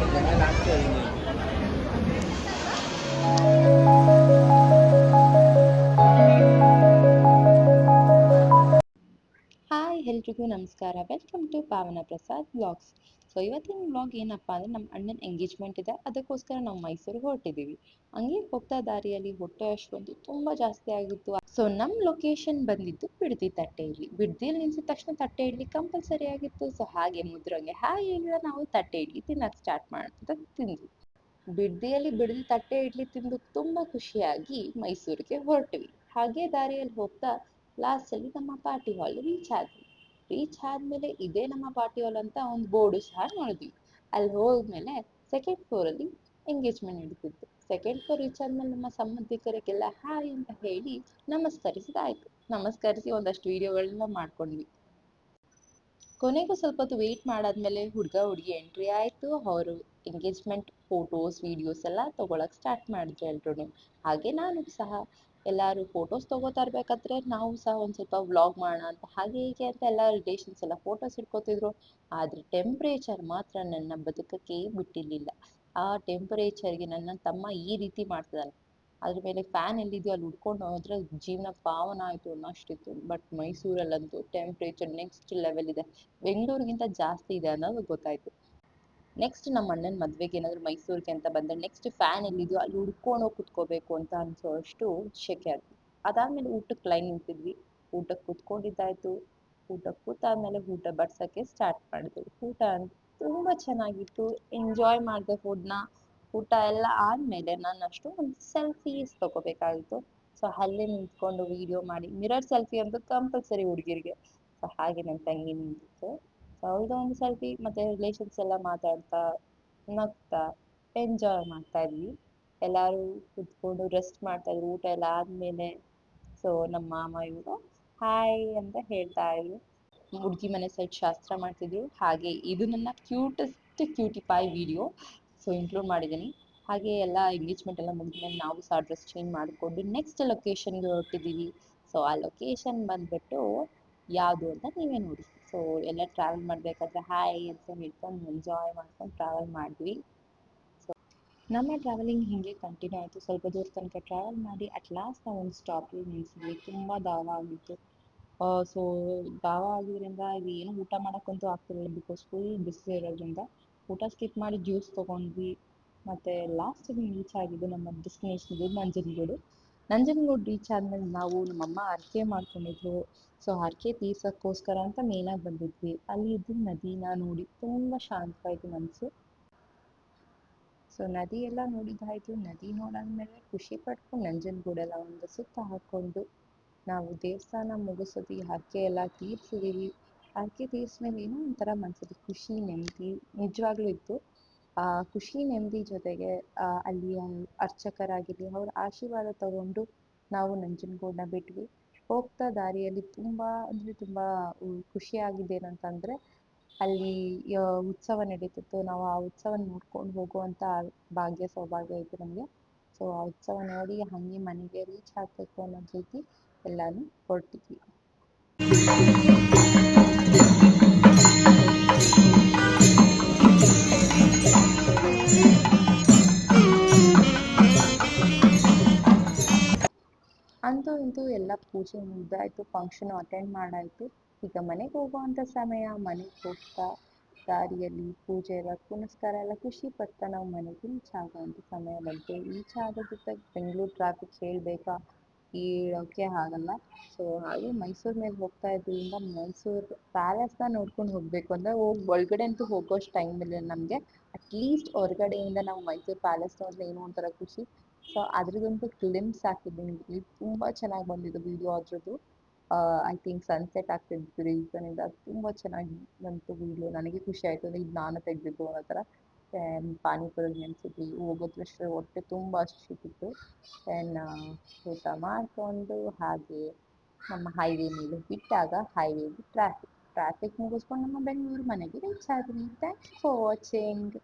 Hi ಎಲ್ರಿಗೂ ನಮಸ್ಕಾರ. Welcome to ಪಾವನ ಪ್ರಸಾದ್ ವ್ಲಾಗ್ಸ್. ಸೊ ಇವತ್ತಿನ ವ್ಲಾಗ್ ಏನಪ್ಪಾ ಅಂದ್ರೆ ನಮ್ಮ ಅಣ್ಣನ ಎಂಗೇಜ್ಮೆಂಟ್ ಇದೆ, ಅದಕ್ಕೋಸ್ಕರ ನಾವು ಮೈಸೂರಿಗೆ ಹೊರಟಿದ್ದೀವಿ. ಹಂಗೆ ಹೋಗ್ತಾ ದಾರಿಯಲ್ಲಿ ಹೊಟ್ಟೆ ಅಷ್ಟೊಂದು ತುಂಬಾ ಜಾಸ್ತಿ ಆಗಿತ್ತು. ಸೊ ನಮ್ಮ ಲೊಕೇಶನ್ ಬಂದಿದ್ದು ಬಿಡದಿ ತಟ್ಟೆ ಇಡ್ಲಿ. ಬಿಡದಿಯಲ್ಲಿ ನಿಲ್ಸಿದ ತಕ್ಷಣ ತಟ್ಟೆ ಇಡ್ಲಿ ಕಂಪಲ್ಸರಿ ಆಗಿತ್ತು. ಸೊ ಹಾಗೆ ಮುದ್ರಂಗೆ ಹಾಯ್ ಹೇಳಿದ್ರೆ ನಾವು ತಟ್ಟೆ ಇಡ್ಲಿ ತಿನ್ನಕ್ಕೆ ಸ್ಟಾರ್ಟ್ ಮಾಡ್ತಾ ತಿಂದ್ವಿ. ಬಿಡದಿ ತಟ್ಟೆ ಇಡ್ಲಿ ತಿಂದು ತುಂಬಾ ಖುಷಿಯಾಗಿ ಮೈಸೂರಿಗೆ ಹೊರಟ್ವಿ. ಹಾಗೆ ದಾರಿಯಲ್ಲಿ ಹೋಗ್ತಾ ಲಾಸ್ಟ್ ಅಲ್ಲಿ ನಮ್ಮ ಪಾರ್ಟಿ ಹಾಲ್ ರೀಚ್ ಆದ್ಮೇಲೆ ಇದೇ ನಮ್ಮ ಪಾರ್ಟಿ ಹಾಲ್ ಅಂತ ಒಂದು ಬೋರ್ಡು ಸಹ ನೋಡಿದ್ವಿ. ಅಲ್ಲಿ ಹೋದ್ಮೇಲೆ ಸೆಕೆಂಡ್ ಫ್ಲೋರ್ ಅಲ್ಲಿ ಎಂಗೇಜ್ಮೆಂಟ್ ನಡೀತಿತ್ತು. ಸೆಕೆಂಡ್ ಫ್ಲೋರ್ ರೀಚ್ ಆದ್ಮೇಲೆ ನಮ್ಮ ಸಂಬಂಧಿಕರಿಗೆಲ್ಲ ಹಾಯ್ ಅಂತ ಹೇಳಿ ನಮಸ್ಕರಿಸಿದಾಯ್ತು. ನಮಸ್ಕರಿಸಿ ಒಂದಷ್ಟು ವಿಡಿಯೋಗಳನ್ನ ಮಾಡ್ಕೊಂಡ್ವಿ. ಕೊನೆಗೂ ಸ್ವಲ್ಪ ಹೊತ್ತು ವೇಟ್ ಮಾಡಾದ್ಮೇಲೆ ಹುಡುಗ ಹುಡುಗಿ ಎಂಟ್ರಿ ಆಯ್ತು. ಅವರು ಎಂಗೇಜ್ಮೆಂಟ್ ಫೋಟೋಸ್ ವಿಡಿಯೋಸ್ ಎಲ್ಲ ತಗೊಳಕ್ ಸ್ಟಾರ್ಟ್ ಮಾಡಿದ್ರು ಎಲ್ರು. ಹಾಗೆ ನಾನು ಸಹ ಎಲ್ಲಾರು ಫೋಟೋಸ್ ತಗೋತಾ ಇರ್ಬೇಕಾದ್ರೆ ನಾವು ಸಹ ಒಂದ್ ಸ್ವಲ್ಪ ವ್ಲಾಗ್ ಮಾಡೋಣ ಅಂತ ಹಾಗೆ ಹೀಗೆ ಅಂತ ಎಲ್ಲ ರಿಲೇಷನ್ಸ್ ಎಲ್ಲ ಫೋಟೋಸ್ ಇಟ್ಕೋತಿದ್ರು. ಆದ್ರೆ ಟೆಂಪ್ರೇಚರ್ ಮಾತ್ರ ನನ್ನ ಬದುಕಕ್ಕೆ ಬಿಟ್ಟಿರ್ಲಿಲ್ಲ. ಆ ಟೆಂಪರೇಚರ್ಗೆ ನನ್ನ ತಮ್ಮ ಈ ರೀತಿ ಮಾಡ್ತಿದ್ದಾನೆ. ಅದ್ರ ಮೇಲೆ ಫ್ಯಾನ್ ಎಲ್ಲಿದೆಯೋ ಅಲ್ಲಿ ಉಡ್ಕೊಂಡು ಹೋದ್ರೆ ಜೀವನ ಪಾವನ ಆಯ್ತು ಅನ್ನೋಷ್ಟಿತ್ತು. ಬಟ್ ಮೈಸೂರಲ್ಲಂತೂ ಟೆಂಪ್ರೇಚರ್ ನೆಕ್ಸ್ಟ್ ಲೆವೆಲ್ ಇದೆ. ಬೆಂಗಳೂರಿಗಿಂತ ಜಾಸ್ತಿ ಇದೆ ಅನ್ನೋದು ಗೊತ್ತಾಯ್ತು. ನೆಕ್ಸ್ಟ್ ನಮ್ಮ ಅಣ್ಣನ ಮದ್ವೆಗೆ ಏನಾದ್ರು ಮೈಸೂರಿಗೆ ಅಂತ ಬಂದ್ರೆ ನೆಕ್ಸ್ಟ್ ಫ್ಯಾನ್ ಎಲ್ಲಿದೆಯೋ ಅಲ್ಲಿ ಹುಡ್ಕೊಂಡು ಹೋಗಿ ಕುತ್ಕೋಬೇಕು ಅಂತ ಅನ್ಸೋ ಅಷ್ಟು ಶೆಕೆ ಆಗ್ತದೆ. ಅದಾದ್ಮೇಲೆ ಊಟಕ್ಕೆ ಲೈನ್ ನಿಂತಿದ್ವಿ. ಊಟಕ್ಕೆ ಕುತ್ಕೊಂಡಿದ್ದಾಯ್ತು. ಊಟಕ್ಕೆ ಕೂತಾದ್ಮೇಲೆ ಊಟ ಬಡ್ಸಕ್ಕೆ ಸ್ಟಾರ್ಟ್ ಮಾಡಿದ್ವಿ. ಊಟ ತುಂಬಾ ಚೆನ್ನಾಗಿತ್ತು. ಎಂಜಾಯ್ ಮಾಡಿದೆ ಫುಡ್ನ. ಊಟ ಎಲ್ಲ ಆದ್ಮೇಲೆ ನಾನು ಅಷ್ಟು ಒಂದು ಸೆಲ್ಫೀಸ್ ತಗೋಬೇಕಾಗಿತ್ತು. ಸೊ ಅಲ್ಲೇ ನಿಂತ್ಕೊಂಡು ವಿಡಿಯೋ ಮಾಡಿ ಮಿರರ್ ಸೆಲ್ಫಿ ಅಂತ ಕಂಪಲ್ಸರಿ ಹುಡುಗಿರಿಗೆ. ಸೊ ಹಾಗೆ ನನ್ನ ತಂಗಿ ನಿಂತಿತ್ತು. ಸೊ ಅವ್ಳದ್ದು ಒಂದು ಸೆಲ್ಫಿ ಮತ್ತೆ ರಿಲೇಷನ್ಸ್ ಎಲ್ಲ ಮಾತಾಡ್ತಾ ನಗ್ತಾ ಎಂಜಾಯ್ ಮಾಡ್ತಾ ಇದ್ವಿ. ಎಲ್ಲಾರು ಕುತ್ಕೊಂಡು ರೆಸ್ಟ್ ಮಾಡ್ತಾ ಇದ್ರು ಊಟ ಎಲ್ಲ ಆದ್ಮೇಲೆ. ಸೊ ನಮ್ಮ ಮಾಮ ಇವರು ಹಾಯ್ ಅಂತ ಹೇಳ್ತಾ ಇದ್ರು. ಹುಡುಗಿ ಮನೆ ಸೈಡ್ ಶಾಸ್ತ್ರ ಮಾಡ್ತಿದ್ರು. ಹಾಗೆ ಇದು ನನ್ನ ಕ್ಯೂಟೆಸ್ಟ್ ಕ್ಯೂಟಿಫೈ ವಿಡಿಯೋ. ಸೊ ಇನ್ಕ್ಲೂಡ್ ಮಾಡಿದ್ದೀನಿ. ಹಾಗೆ ಎಲ್ಲ ಎಂಗೇಜ್ಮೆಂಟ್ ಎಲ್ಲ ಮುಗಿದ್ಮೇಲೆ ನಾವು ಸಹ ಡ್ರೆಸ್ ಚೇಂಜ್ ಮಾಡಿಕೊಂಡು ನೆಕ್ಸ್ಟ್ ಲೊಕೇಶನ್ಗೆ ಹೊರಟಿದ್ದೀವಿ. ಸೊ ಆ ಲೊಕೇಶನ್ ಬಂದ್ಬಿಟ್ಟು ಯಾವುದು ಅಂತ ನೀವೇ ನೋಡಿ. ಸೊ ಎಲ್ಲ ಟ್ರಾವೆಲ್ ಮಾಡಬೇಕಾದ್ರೆ ಹಾಯ್ ಅಂತ ಹೇಳ್ಕೊಂಡು ಎಂಜಾಯ್ ಮಾಡ್ಕೊಂಡು ಟ್ರಾವೆಲ್ ಮಾಡಿದ್ವಿ. ಸೊ ನಮ್ಮ ಟ್ರಾವೆಲಿಂಗ್ ಹೀಗೆ ಕಂಟಿನ್ಯೂ ಆಯಿತು. ಸ್ವಲ್ಪ ದೂರ ತನಕ ಟ್ರಾವೆಲ್ ಮಾಡಿ ಅಟ್ ಲಾಸ್ಟ್ ನಾವು ಒಂದು ಸ್ಟಾಪಲ್ಲಿ ನಿಲ್ಸಿದ್ವಿ. ತುಂಬ ದಾವ ಆಗಿತ್ತು. ಸೊ ದಾವ ಆಗಿದ್ದರಿಂದ ಇಲ್ಲಿ ಏನು ಊಟ ಮಾಡೋಕ್ಕಂತೂ ಆಗ್ತಿರಲಿಲ್ಲ. ಬಿಕಾಸ್ ಫುಲ್ ಬಿಸಿಲು ಇರೋದ್ರಿಂದ ಊಟ ಸ್ಕಿಪ್ ಮಾಡಿ ಜ್ಯೂಸ್ ತೊಗೊಂಡ್ವಿ. ಮತ್ತು ಲಾಸ್ಟಿಗೆ ರೀಚ್ ಆಗಿದ್ದು ನಮ್ಮ ಡೆಸ್ಟಿನೇಷನ್ಗೆ ನಂಜನಗೂಡು. ನಂಜನಗೂಡು ರೀಚ್ ಆದಮೇಲೆ ನಾವು ನಮ್ಮಮ್ಮ ಹರಕೆ ಮಾಡ್ಕೊಂಡಿದ್ರು. ಸೊ ಹರಕೆ ತೀರ್ಸೋಕ್ಕೋಸ್ಕರ ಅಂತ ಮೇಲಾಗಿ ಬಂದಿದ್ವಿ. ಅಲ್ಲಿ ಇದ್ದು ನದಿನ ನೋಡಿ ತುಂಬ ಶಾಂತವಾಯಿತು ಮನಸ್ಸು. ಸೊ ನದಿ ಎಲ್ಲ ನೋಡಿದ್ದಾಯಿತು. ನದಿ ನೋಡಾದ್ಮೇಲೆ ಖುಷಿ ಪಟ್ಕೊಂಡು ನಂಜನಗೂಡೆಲ್ಲ ಒಂದು ಸುತ್ತ ಹಾಕ್ಕೊಂಡು ನಾವು ದೇವಸ್ಥಾನ ಮುಗಿಸೋದು ಹರಕೆ ಎಲ್ಲ ತೀರ್ಸಿದೀವಿ. ಹರಕೆ ತೀರ್ಸ್ಮೇಲೆ ಏನೋ ಒಂಥರ ಮನಸ್ಸಿಗೆ ಖುಷಿ ನೆಮ್ಮದಿ ನಿಜವಾಗ್ಲೂ ಇತ್ತು. ಆ ಖುಷಿ ನೆಮ್ಮದಿ ಜೊತೆಗೆ ಅಲ್ಲಿ ಅರ್ಚಕರಾಗಿರಲಿ ಅವ್ರ ಆಶೀರ್ವಾದ ತಗೊಂಡು ನಾವು ನಂಜನಗೂಡನ್ನ ಬಿಟ್ವಿ. ಹೋಗ್ತಾ ದಾರಿಯಲ್ಲಿ ತುಂಬ ಅಂದರೆ ತುಂಬ ಖುಷಿಯಾಗಿದ್ದೇನಂತಂದರೆ ಅಲ್ಲಿ ಉತ್ಸವ ನಡೀತಿತ್ತು. ನಾವು ಆ ಉತ್ಸವ ನೋಡ್ಕೊಂಡು ಹೋಗುವಂಥ ಭಾಗ್ಯ ಸೌಭಾಗ್ಯ ಇತ್ತು ನಮಗೆ. ಸೊ ಆ ಉತ್ಸವ ನೋಡಿ ಹಾಗೆ ಮನೆಗೆ ರೀಚ್ ಆಗಬೇಕು ಅನ್ನೋದು ರೀತಿ ಎಲ್ಲಾನು ಹೊರಟಿದ್ವಿ. ಅಂತೂ ಇಂತೂ ಎಲ್ಲ ಪೂಜೆ ಮುಗ್ದಾಯ್ತು. Function attend ಮಾಡಾಯಿತು. ಈಗ ಮನೆಗೆ ಹೋಗುವಂಥ ಸಮಯ. ಮನೆಗೆ ಹೋಗ್ತಾ ದಾರಿಯಲ್ಲಿ ಪೂಜೆ ಎಲ್ಲ ಪುನಸ್ಕಾರ ಎಲ್ಲ ಖುಷಿ ಪಡ್ತಾ ನಾವು ಮನೆಗೆ ರೀಚ್ ಆಗುವಂಥ ಸಮಯ ಬಂತು. ರೀಚ್ ಆಗೋದಕ್ಕೆ ಬೆಂಗಳೂರು ಟ್ರಾಫಿಕ್ ಹೇಳಬೇಕಾ, ಹೇಳೋಕ್ಕೆ ಆಗಲ್ಲ. ಸೊ ಹಾಗೆ ಮೈಸೂರು ಮೇಲೆ ಹೋಗ್ತಾ ಇದ್ದರಿಂದ ಮೈಸೂರು ಪ್ಯಾಲೇಸ್ನ ನೋಡ್ಕೊಂಡು ಹೋಗಬೇಕು ಅಂದರೆ ಒಳಗಡೆ ಅಂತೂ ಹೋಗೋಷ್ಟು ಟೈಮ್ ಇಲ್ಲ ನಮಗೆ. ಅಟ್ಲೀಸ್ಟ್ ಹೊರಗಡೆಯಿಂದ ನಾವು ಮೈಸೂರು ಪ್ಯಾಲೇಸ್ ನೋಡಿದ್ರೆ ಏನೋ ಒಂಥರ ಖುಷಿ. ಸೊ ಅದ್ರದ್ದಂತೂ ಗ್ಲಿಮ್ಸ್ ಹಾಕಿದ್ದೀನಿ. ತುಂಬ ಚೆನ್ನಾಗಿ ಬಂದಿದ್ದು ವಿಡಿಯೋ ಅದ್ರದ್ದು. ಐ ಥಿಂಕ್ ಸನ್ಸೆಟ್ ಆಗ್ತಿದ್ದು ರೀಸನಿಂದ ತುಂಬ ಚೆನ್ನಾಗಿ ಬಂತು ವಿಡಿಯೋ. ನನಗೆ ಖುಷಿ ಆಯಿತು ಅಂದರೆ ಇದು ನಾನು ತೆಗೆದಿದ್ದು ಅನ್ನೋ ಥರ. ಪಾನಿಪುರಿ ನೆನೆಸಿದ್ವಿ. ಹೋಗೋದ್ರಷ್ಟೇ ಹೊಟ್ಟೆ ತುಂಬ ಹಸಿತಿತ್ತು. ದೆನ್ ಊಟ ಮಾಡಿಕೊಂಡು ಹಾಗೆ ನಮ್ಮ ಹೈವೇ ಮೇಲೆ ಬಿಟ್ಟಾಗ ಹೈವೇಲಿ ಟ್ರಾಫಿಕ್ ಮುಗಿಸ್ಕೊಂಡು ನಮ್ಮ ಬೆಂಗಳೂರು ಮನೆಗೆ ರೀಚ್ ಆದ್ವಿ. Thanks for watching.